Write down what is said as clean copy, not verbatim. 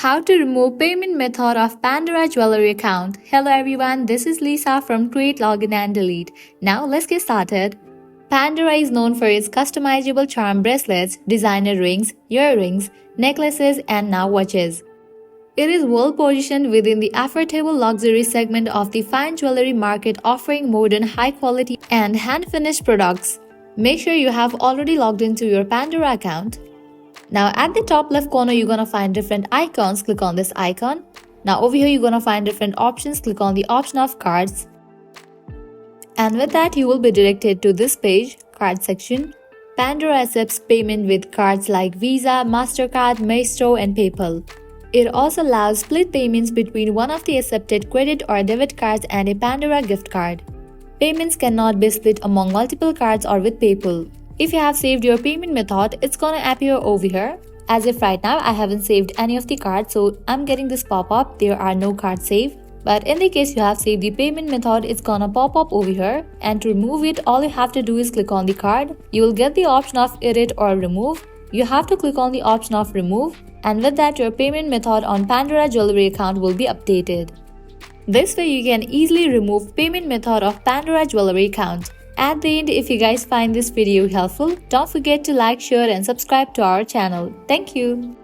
How to remove payment method of Pandora Jewellery account. Hello everyone, this is Lisa from Create, Login and Delete. Now let's get started. Pandora is known for its customizable charm bracelets, designer rings, earrings, necklaces and now watches. It is well positioned within the affordable luxury segment of the fine jewelry market, offering modern, high quality and hand-finished products. Make sure you have already logged into your Pandora account. Now at the top left corner, you're gonna find different icons. Click on this icon. Now over here, you're gonna find different options. Click on the option of cards. And with that, you will be directed to this page, card section. Pandora accepts payment with cards like Visa, MasterCard, Maestro, and PayPal. It also allows split payments between one of the accepted credit or debit cards and a Pandora gift card. Payments cannot be split among multiple cards or with PayPal. If you have saved your payment method, it's gonna appear over here. As if right now I haven't saved any of the cards, so I'm getting this pop-up, there are no cards saved. But in the case you have saved the payment method, it's gonna pop up over here. And to remove it, all you have to do is click on the card. You will get the option of edit or remove. You have to click on the option of remove. And with that, your payment method on Pandora Jewellery account will be updated. This way you can easily remove payment method of Pandora Jewellery account. At the end, if you guys find this video helpful, don't forget to like, share and subscribe to our channel. Thank you.